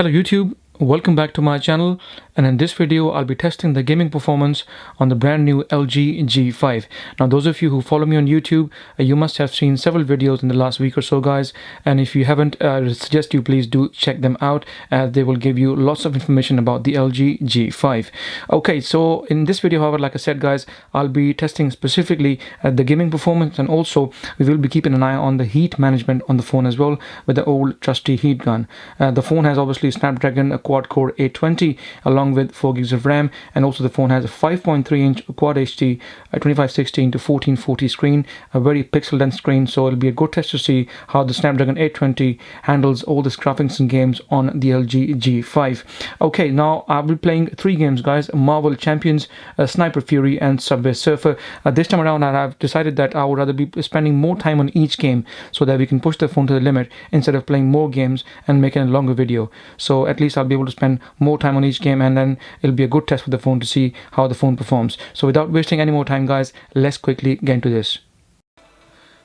Hello YouTube, welcome back to my channel, and in this video I'll be testing the gaming performance on the brand new LG G5. Now those of you who follow me on YouTube, you must have seen several videos in the last week or so guys, and if you haven't, I suggest you please do check them out as they will give you lots of information about the LG G5. Okay, so in this video however, like I said guys, I'll be testing specifically the gaming performance, and also we will be keeping an eye on the heat management on the phone as well with the old trusty heat gun. The phone has obviously Snapdragon quad-core 820 along with 4 gigs of RAM, and also the phone has a 5.3-inch Quad HD 2560 into 1440 screen, a very pixel dense screen, so it'll be a good test to see how the Snapdragon 820 handles all this graphics and games on the LG G5. Okay, now I'll be playing 3 games guys: Marvel Champions, Sniper Fury and Subway Surfer. This time around I have decided that I would rather be spending more time on each game so that we can push the phone to the limit instead of playing more games and making a longer video. So at least I'll be able to spend more time on each game, and then it'll be a good test for the phone to see how the phone performs. So without wasting any more time guys, let's quickly get into this.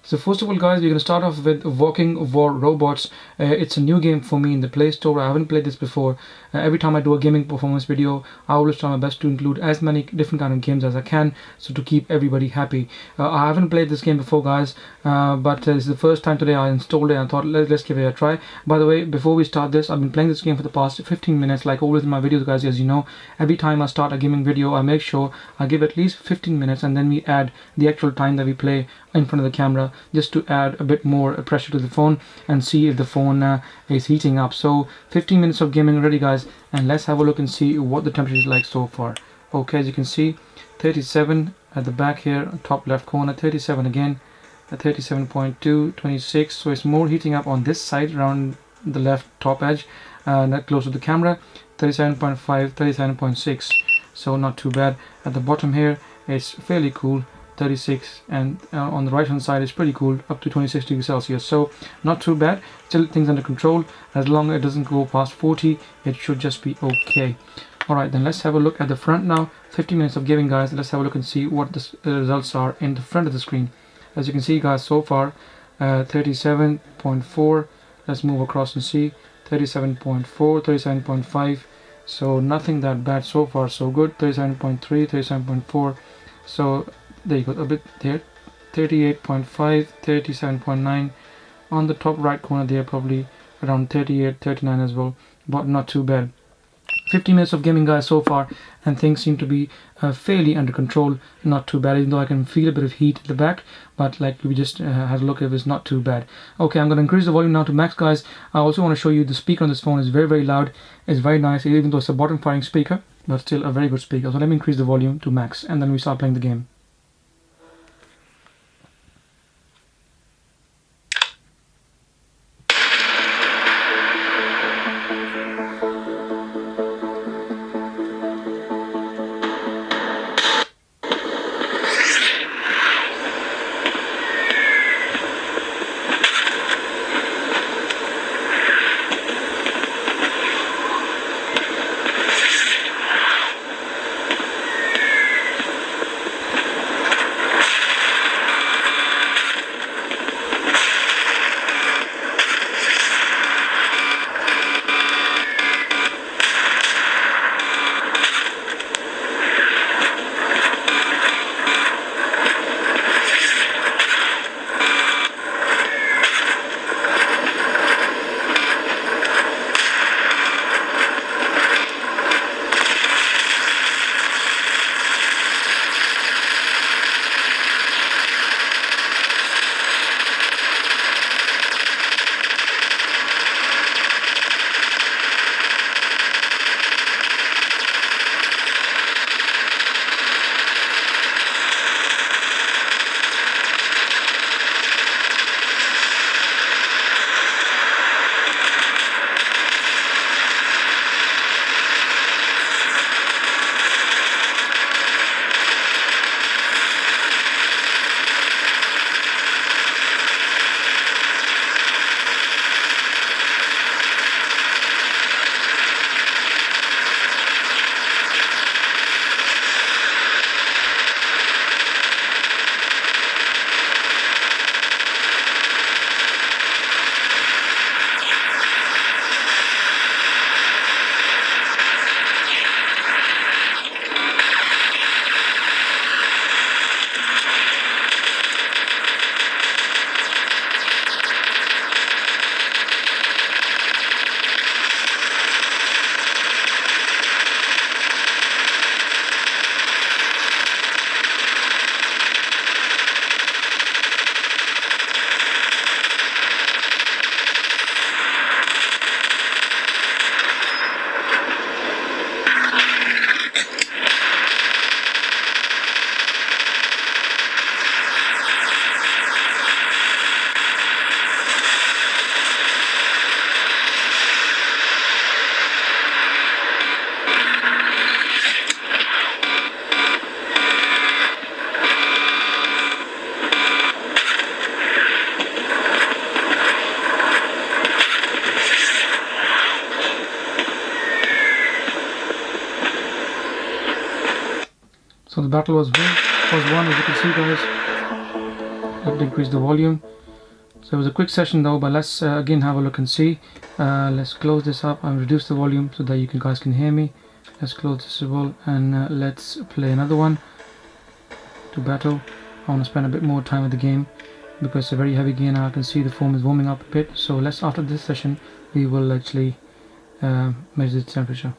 So first of all guys, we're going to start off with Walking War Robots. It's a new game for me in the Play Store. I haven't played this before. Every time I do a gaming performance video, I always try my best to include as many different kind of games as I can, so to keep everybody happy. I haven't played this game before guys, but it's the first time today I installed it and I thought let's give it a try. By the way, before we start this, I've been playing this game for the past 15 minutes like always in my videos guys. As you know, every time I start a gaming video I make sure I give at least 15 minutes and then we add the actual time that we play in front of the camera, just to add a bit more pressure to the phone and see if the phone is heating up. So 15 minutes of gaming already guys, and let's have a look and see what the temperature is like so far. Okay, as you can see, 37 at the back here, top left corner, 37 again, 37.2, 26, so it's more heating up on this side around the left top edge, not close to the camera, 37.5, 37.6, so not too bad. At the bottom here it's fairly cool, 36, and on the right hand side is pretty cool, up to 26 degrees Celsius, so not too bad. Still things under control. As long as it doesn't go past 40, it should just be okay. Alright, then let's have a look at the front now. 15 minutes of gaming guys, let's have a look and see what the results are in the front of the screen. As you can see guys, so far 37.4, let's move across and see, 37.4, 37.5, so nothing that bad so far, so good. 37.3, 37.4, so there you go, a bit there, 38.5, 37.9, on the top right corner there probably around 38, 39 as well, but not too bad. 15 minutes of gaming guys so far, and things seem to be fairly under control, not too bad, even though I can feel a bit of heat at the back, but like we just had a look at, it's not too bad. Okay, I'm going to increase the volume now to max guys. I also want to show you the speaker on this phone is very loud, it's very nice, even though it's a bottom firing speaker, but still a very good speaker. So let me increase the volume to max and then we start playing the game. So the battle was won, as you can see, guys. Let me increase the volume. So it was a quick session though, but let's again have a look and see. Let's close this up and reduce the volume so that you guys can hear me. Let's close this as well, and let's play another one to battle. I want to spend a bit more time with the game because it's a very heavy game. I can see the foam is warming up a bit. So let's, after this session, we will actually measure the temperature.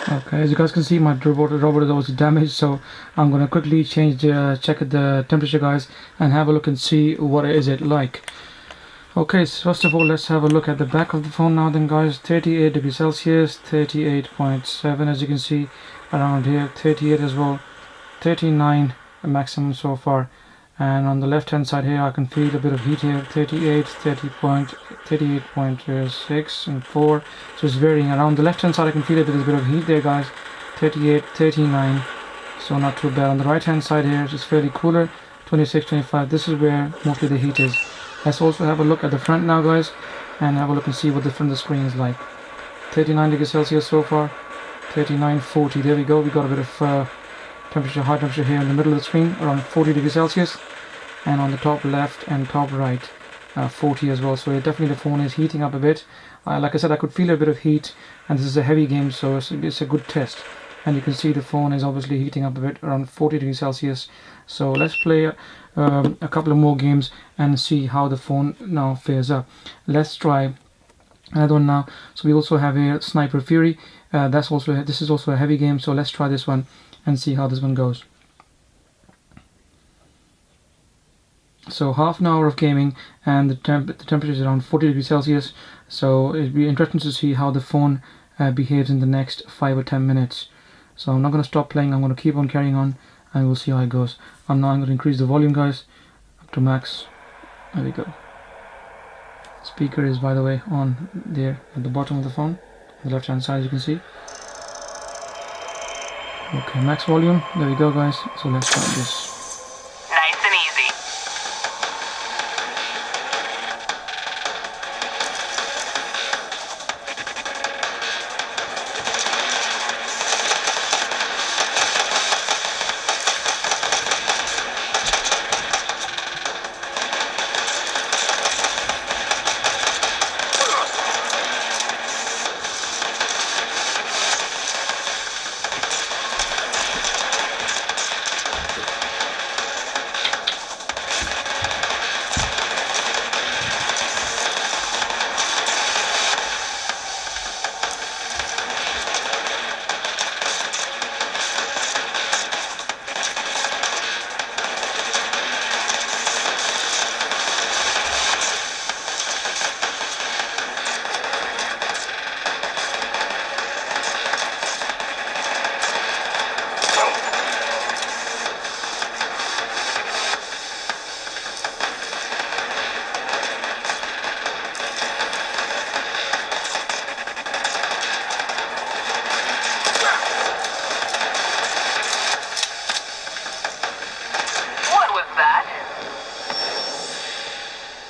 Okay, as you guys can see, my robot is also damaged, so I'm gonna quickly check the temperature, guys, and have a look and see what is it like. Okay, so first of all, let's have a look at the back of the phone now then, guys. 38 degrees Celsius, 38.7 as you can see around here, 38 as well, 39 maximum so far. And on the left hand side here I can feel a bit of heat here, 38, 38.6 and 4, so it's varying. Around the left hand side I can feel a bit of heat there, guys, 38, 39, so not too bad. On the right hand side here it's fairly cooler, 26, 25, this is where mostly the heat is. Let's also have a look at the front now, guys, and have a look and see what the front of the screen is like. 39 degrees Celsius so far, 39, 40, there we go, we got a bit of temperature, high temperature here in the middle of the screen, around 40 degrees Celsius, and on the top left and top right 40 as well. So definitely the phone is heating up a bit. Like I said, I could feel a bit of heat, and this is a heavy game, so it's a good test. And you can see the phone is obviously heating up a bit, around 40 degrees Celsius. So let's play a couple of more games and see how the phone now fares up. Let's try another one now. So we also have a Sniper Fury. This is also a heavy game, so let's try this one and see how this one goes. So half an hour of gaming, and the temperature is around 40 degrees Celsius. So it'd be interesting to see how the phone behaves in the next 5 or 10 minutes. So I'm not going to stop playing, I'm going to keep on carrying on, and we'll see how it goes. I'm going to increase the volume, guys, up to max. There we go. Speaker is, by the way, on there at the bottom of the phone, on the left hand side, as you can see. Okay, max volume, there we go, guys. So let's start this. Nice and easy.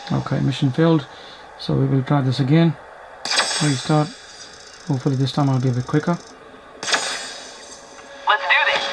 Okay, mission failed, so we will try this again. Restart. Hopefully this time I'll be a bit quicker. Let's do this.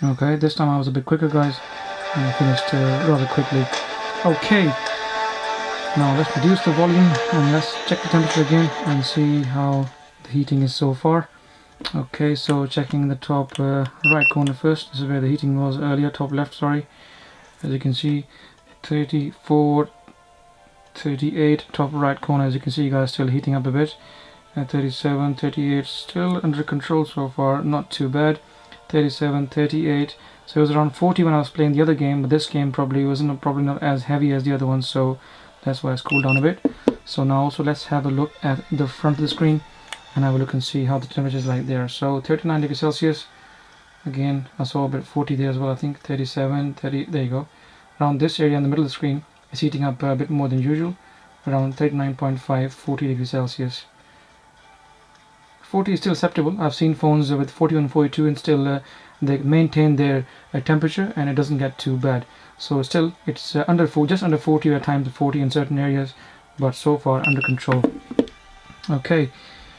Okay, this time I was a bit quicker, guys, and I finished rather quickly. Okay, now let's reduce the volume and let's check the temperature again and see how the heating is so far. Okay, so checking the top right corner first. This is where the heating was earlier, top left, sorry. As you can see, 34, 38, top right corner, as you can see, guys, still heating up a bit. 37, 38, still under control so far, not too bad. 37, 38, so it was around 40 when I was playing the other game, but this game probably not as heavy as the other one, so that's why it's cooled down a bit. So now also let's have a look at the front of the screen and have a look and see how the temperature is like there. So 39 degrees Celsius, again I saw a bit 40 there as well, I think 37, 30, there you go. Around this area in the middle of the screen is heating up a bit more than usual, around 39.5, 40 degrees Celsius. 40 is still acceptable. I've seen phones with 41, 42 and still they maintain their temperature and it doesn't get too bad. So still it's just under 40 at times, 40 in certain areas, but so far under control. Okay,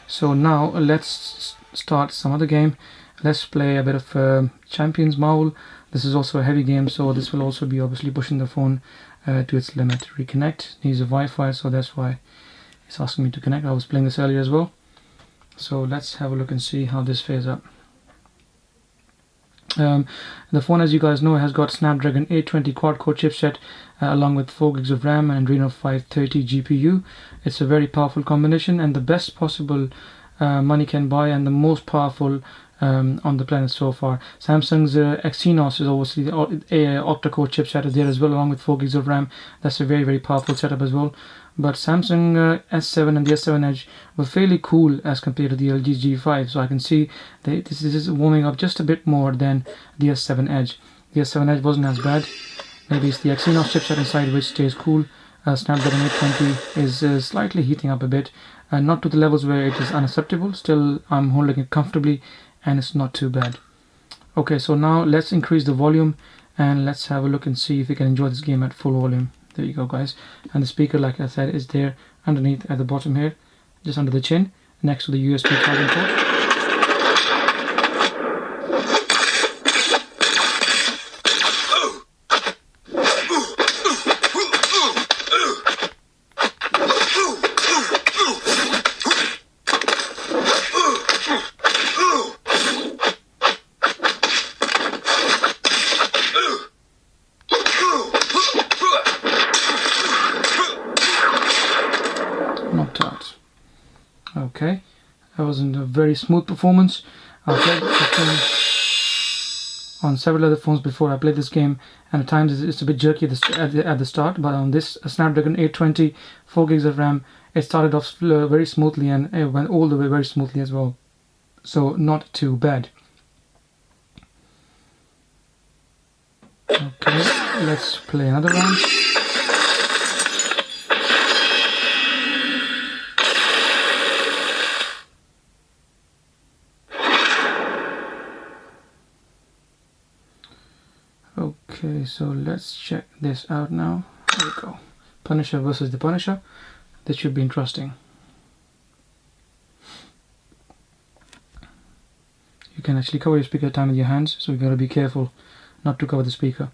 so now let's start some other game. Let's play a bit of Champions Marvel. This is also a heavy game, so this will also be obviously pushing the phone to its limit. Reconnect, needs a Wi-Fi, so that's why it's asking me to connect. I was playing this earlier as well. So let's have a look and see how this fares up. The phone, as you guys know, has got Snapdragon 820 quad-core chipset along with 4 gigs of RAM and Adreno 530 GPU. It's a very powerful combination and the best possible money can buy and the most powerful on the planet so far. Samsung's Exynos is obviously the octa-core chipset there as well, along with 4 gigs of RAM. That's a very, very powerful setup as well. But Samsung S7 and the S7 Edge were fairly cool as compared to the LG G5, so I can see that this is warming up just a bit more than the S7 Edge. The S7 Edge wasn't as bad. Maybe it's the Exynos chipset inside which stays cool. Snapdragon 820 is slightly heating up a bit, not to the levels where it is unacceptable. Still, I'm holding it comfortably and it's not too bad. Okay, so now let's increase the volume and let's have a look and see if we can enjoy this game at full volume. There you go, guys. And the speaker, like I said, is there underneath at the bottom here, just under the chin, next to the USB charging port. Knocked out. Okay, that wasn't a very smooth performance. I've played this game on several other phones before. I played this game and at times it's a bit jerky at the start, but on this Snapdragon 820, 4 gigs of RAM, it started off very smoothly and it went all the way very smoothly as well. So not too bad. Okay, let's play another round. Okay, so let's check this out now. There we go. Punisher versus the Punisher. This should be interesting. You can actually cover your speaker at a time with your hands, so you gotta be careful not to cover the speaker.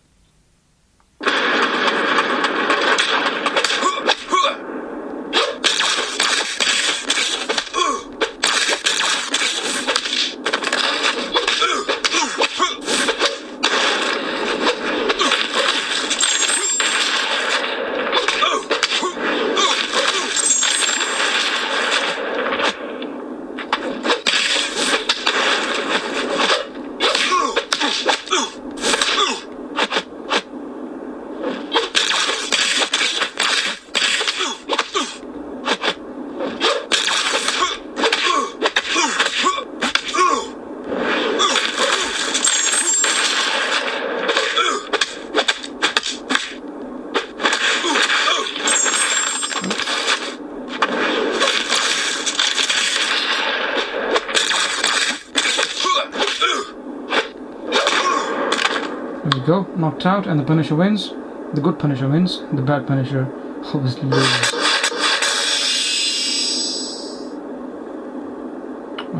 There we go, knocked out, and the Punisher wins. The good Punisher wins, the bad Punisher obviously loses.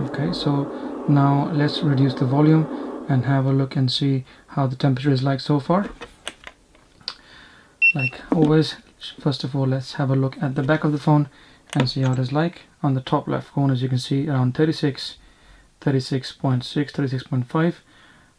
Okay, so now let's reduce the volume and have a look and see how the temperature is like so far. Like always, first of all, let's have a look at the back of the phone and see how it is like. On the top left corner, as you can see, around 36, 36.6, 36.5.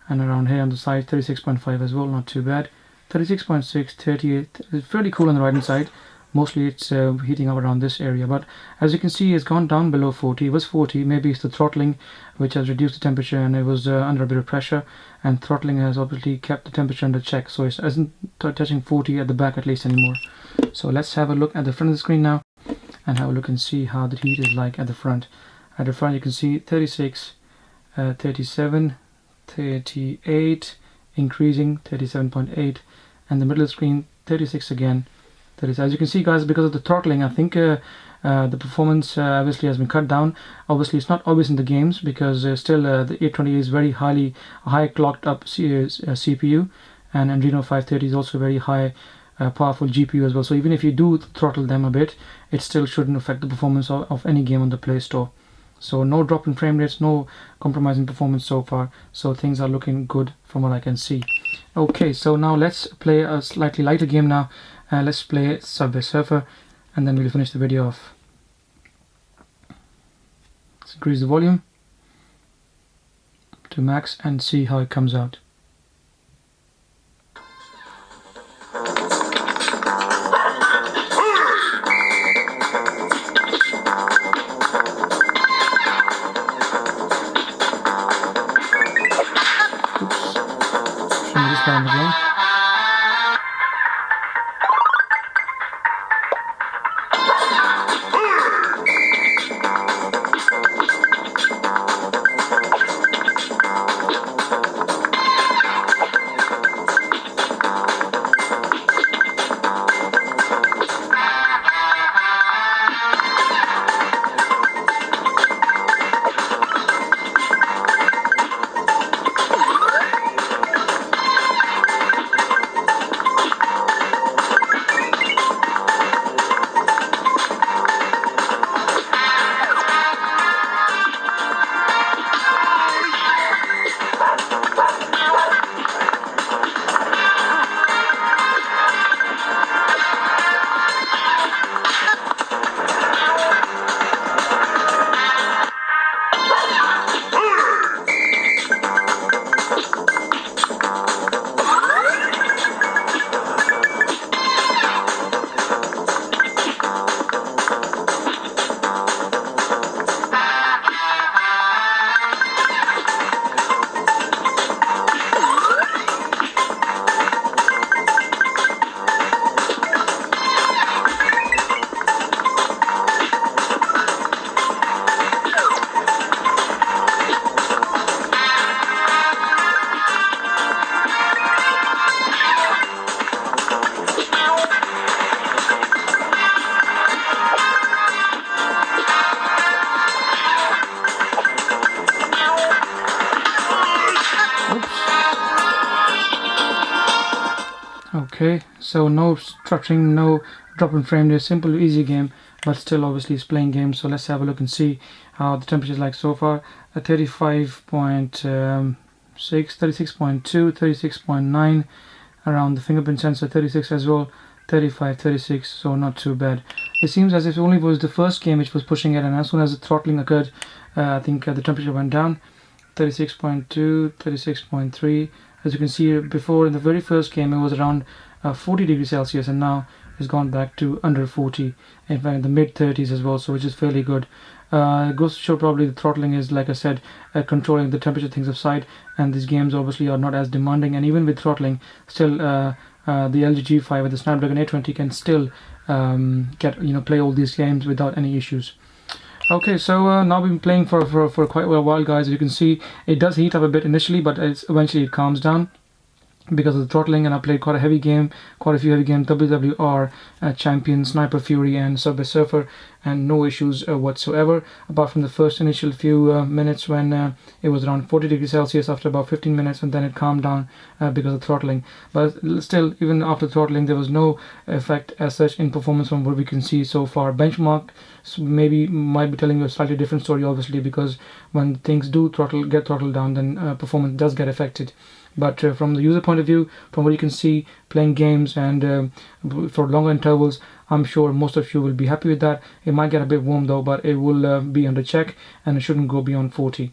And around here on the side 36.5 as well, not too bad. 36.6, 38, it's fairly cool on the right hand side. Mostly it's heating up around this area, but as you can see it's gone down below 40. It was 40, maybe it's the throttling which has reduced the temperature and it was under a bit of pressure, and throttling has obviously kept the temperature under check, so it isn't touching 40 at the back at least anymore. So let's have a look at the front of the screen now and have a look and see how the heat is like at the front. At the front you can see 36, 37, 38, increasing 37.8, and the middle of the screen 36 again, 30. As you can see, guys, because of the throttling, I think the performance obviously has been cut down. Obviously, it's not always in the games because still the 820 is very high clocked up CPU, and Adreno 530 is also very high powerful GPU as well. So even if you do throttle them a bit, it still shouldn't affect the performance of any game on the Play Store. So no drop in frame rates, no compromise in performance so far. So things are looking good from what I can see. Okay, so now let's play a slightly lighter game now. Let's play Subway Surfer, and then we'll finish the video off. Let's increase the volume to max and see how it comes out. Down again. Okay, so no structuring, no drop in frame rate, simple easy game, but still obviously it's playing games. So let's have a look and see how the temperature is like so far. 35.6, 36.2, 36.9, around the fingerprint sensor 36 as well, 35, 36, so not too bad. It seems as if it only was the first game which was pushing it, and as soon as the throttling occurred, I think the temperature went down. 36.2, 36.3. As you can see, before in the very first game it was around 40 degrees Celsius, and now it's gone back to under 40, in fact in the mid 30s as well, so which is fairly good. It goes to show probably the throttling is, like I said, controlling the temperature things aside, and these games obviously are not as demanding, and even with throttling, still the LG G5 with the Snapdragon 820 can still play all these games without any issues. Okay, so now we've been playing for quite a while, guys. As you can see, it does heat up a bit initially, but eventually it calms down because of the throttling. And I played quite a heavy game, quite a few heavy games: WWR, Champion, Sniper Fury, and Subway Surfer, and no issues whatsoever, apart from the first initial few minutes when it was around 40 degrees Celsius after about 15 minutes, and then it calmed down because of throttling. But still, even after throttling, there was no effect as such in performance from what we can see so far. Benchmark might be telling you a slightly different story, obviously, because when things do get throttled down, then performance does get affected. But from the user point of view, from what you can see, playing games and for longer intervals, I'm sure most of you will be happy with that. It might get a bit warm though, but it will be under check, and it shouldn't go beyond 40.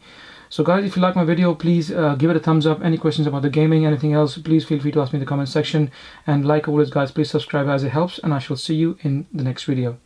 So guys, if you like my video, please give it a thumbs up. Any questions about the gaming, anything else, please feel free to ask me in the comment section. And like always, guys, please subscribe as it helps, and I shall see you in the next video.